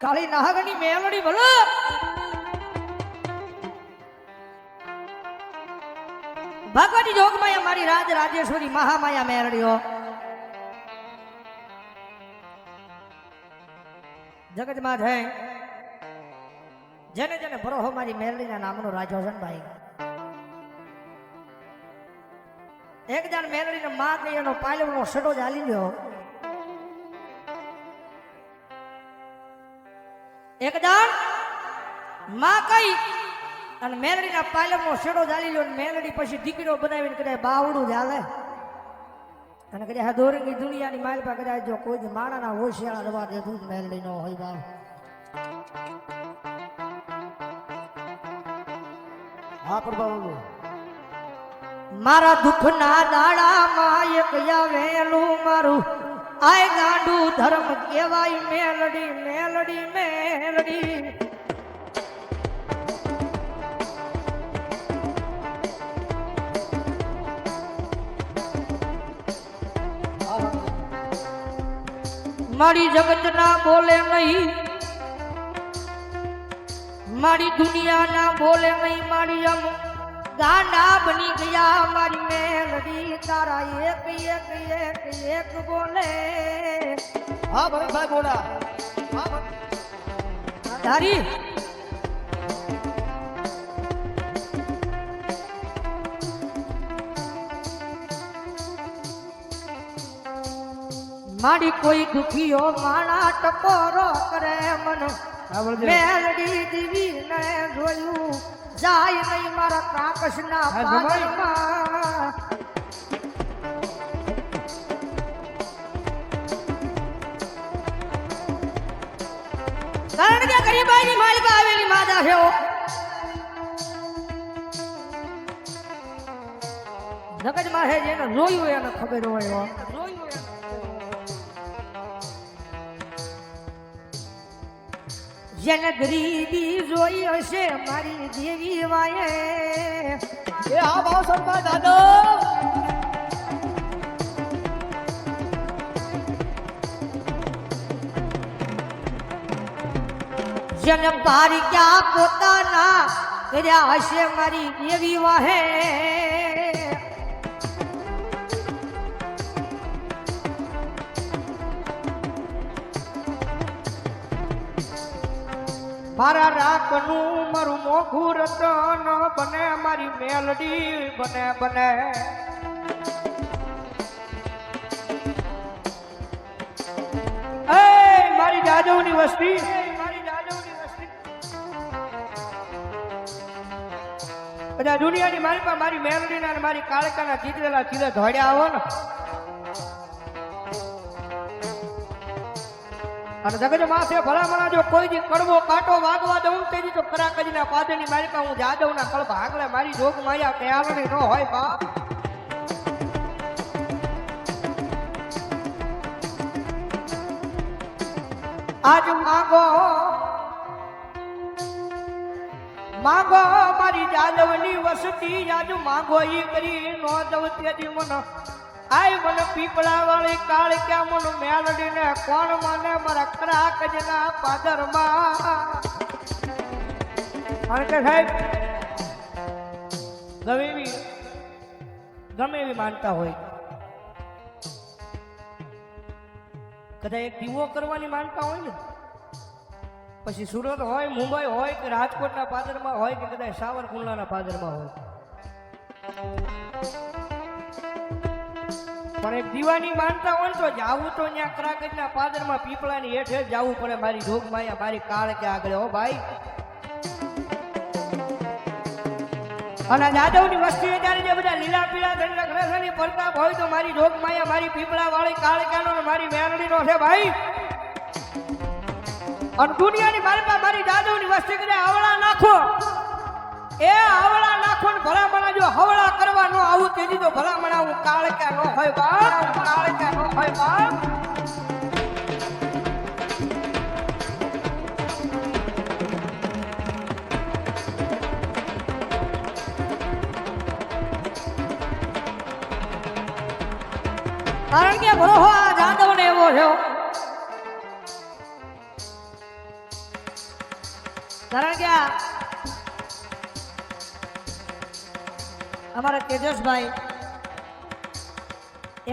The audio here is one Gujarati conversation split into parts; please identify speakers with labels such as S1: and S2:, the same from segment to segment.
S1: કાળી નાગની મેલડી ભલો ભગવતી જોગમાયા મારી રાજ રાજેશ્વરી મહામાયા મેલડીઓ જગતમાં છે જેને જેને ભરોહો મારી મેલડીના નામનો રાજો છે ને ભાઈ એક જણ મેલડીને માં કઈ એનો પાલવનો સડો જ હાલી ગયો એક જણ માં કઈ અને મેલડીના પાલવનો સડો ચાલી લ્યો મેલડી પછી દીકરીઓ બનાવીને કદાચ બાવડું જ હાલે અને કદાચ દોરંગી દુનિયાની માલ પર કદાચ જો કોઈ માણાના હોશિયાળા રવા દેતું જ મેલડી નો હોય બાવ
S2: હા પ્રભુ
S1: મારા દુઃખના દાડામાં એક આવેલું મારું આય ગાંડું ધર્મ કહેવાય મેલડી મેલડી મેલડી મારી જગત ના બોલે નહીં મારી દુનિયા ના બોલે નહીં મારી અમ ગાંડા બની ગયા મારી મેલડી તારા એક એક એક એક બોલે
S2: હા ભરતભાઈ બોલા હા
S1: ધારી મારી કોઈ દુખીઓ માણા ટકોરો કરે મન મેલડી દીવી ને જોયું જાય નહીં મારા કાકસના પાદરમાં કારણ કે ગરીબાઈની માલિકા આવેલી માદા છે જગતમાં છે જેને જોયું એને ખબર હોય જેને ગરીબી જોઈ હશે મારી દેવી વાયે
S2: એ હા ભાવ સરકાર દાદો
S1: જેને બારી ક્યાં પોતાના કર્યા હશે મારી દેવી વાહે મારા રાખનું મારું મોઘું રતન બને મારી મેલડી બને બને એ મારી જાદવની વસ્તી બધા દુનિયાની મારી પાસે મારી મેલડીના અને મારી કાળકાના ચીતરેલા ચીરે ધોડ્યા આવો ને અને જગત માસે ભલામણા જો કોઈ દી કડવો કાંટો વાગવા દઉં તેની તો ખરાકજીના પાદરની મારી પાસે હું જાદવના કળપ આગળ મારી જોગ માયા કયાલણી ન હોય બાપ આજ માગો માગો મારી જાદવની વસતી આજ માગો ઈ કરી નો દઉં તેથી મન આય મને પીપળા વાળી કાળ ક્યાં મન મેલડી ને કોણ મને મારા ખરા કજના પાદર માં સાહેબ ગમે એવી માનતા હોય કદાચ એક દીવો કરવાની માનતા હોય ને પછી સુરત હોય મુંબઈ હોય કે રાજકોટના પાદરમાં હોય કે કદાચ સાવરકુંડલાના પાદરમાં હોય પણ એક દીવાની માનતા હોય તો જાવું તો ત્યાં કરાગજના પાદરમાં પીપળાની હેઠે જવું પડે મારી જોગ માયા મારી કાળ કે આગળ હો ભાઈ અને જાદવની વસ્તી અત્યારે જે બધા લીલા પીળા દંડ ગ્રહની પ્રતાપ હોય તો મારી જોગ માયા મારી પીપળા વાળી કાળ ક્યાનો મારી મેરડીનો છે ભાઈ અને દુનિયાની મારી પાસે મારી જાદવની વસ્તી કરે આવળા નાખો એ આવળા નાખો ને ભલામણા જો હવળા કરવા નો આવું તેજી તો ભલામણા હું કાળક્યા નો હોય બાપ કાળક્યા નો હોય બાપ કારણ કે ભરોહો આ જાદવ ને એવો છે કારણ કે આ અમારા તેજસભાઈ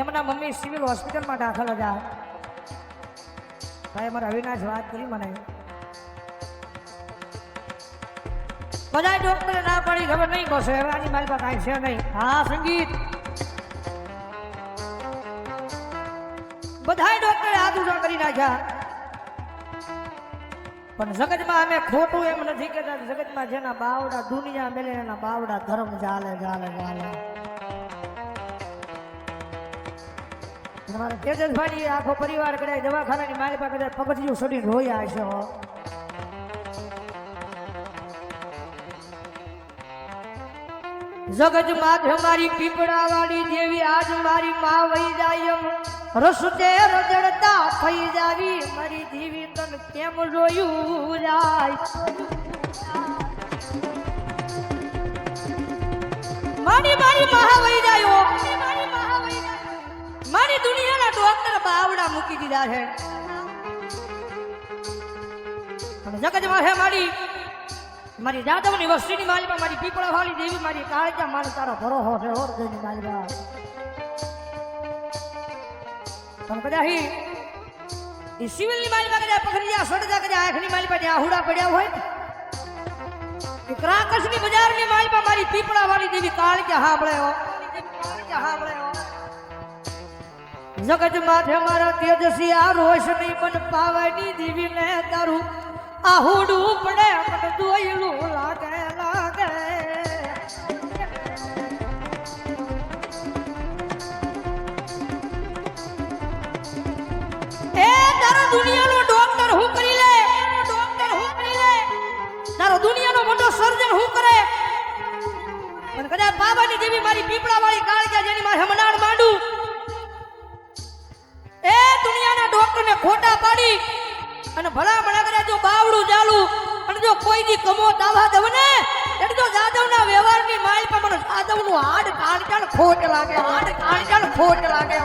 S1: એમના મમ્મી સિવિલ હોસ્પિટલમાં દાખલ હતા. ભાઈ અમારા અવિનાશ વાત કરી મને બધા ડોક્ટરે ના પાડી ખબર નહીં બસ હવે આની મારી પાસે કાંઈ છે નહીં. હા સંગીત બધા ડોક્ટરે હાથ ઉજા કરી નાખ્યા પણ જગતમાં અમે ખોટું એમ નથી કહેતા. જગતમાં જેના બાવડા દુનિયા મેલે એના બાવડા ધર્મ ચાલે ચાલે ચાલે. તમારા તેજસભાઈ આખો પરિવાર કદાચ દવાખાનાની મારી પાસે કદાચ પગથિયું ચડીને રોયા હશે. જગત માથે મારી પીપળા વાળી દેવી આજ મારી માં વહી જાય એમ રસતે રજડતા થઈ જાવી મારી દેવી તન કેમ જોયું જાય. મારી મારી મહા વહી જાય મારી દુનિયાના ડોક્ટર બાવડા મૂકી દીધા છે. જગત માથે મારી જાદવની વસ્તીની માલિકા મારી પીપળા વાળી દેવી મારી કાળજા મારે તારો ભરોસો છે ઓર દેની માલિકા. પણ કદાચ એ સિવિલની માલિકા કદાચ પકડી સડજા કદાચ આંખની માલિકા જ્યાં આહુડા પડ્યા હોય એ ક્રાકસની બજારની માલિકા મારી પીપળા વાળી દેવી કાળજા સાંભળે જગત માથે મારા તેજસી આ રોશની મન પાવાની દેવી ને તારું આહુડું પડે મને દોયલું લાગે લાગે. એ તારો દુનિયાનો ડોક્ટર હું કરી લે તારો દુનિયાનો મોટો સર્જન હું કરે પણ કદાચ બાબાની જેવી મારી પીપળા વાળી કાળજા જેની મારે હમણાં માંડું એ દુનિયાના ડોક્ટરને ખોટા પાડી અને ભલા ભલા કર્યા જો બાવડું ચાલુ અને જો કોઈ દી કમો દાવા દવ ને એટલે જો જાદવના વ્યવહારની માલ પર મને જાદવનું હાડ કાળજાળ ખોટ લાગે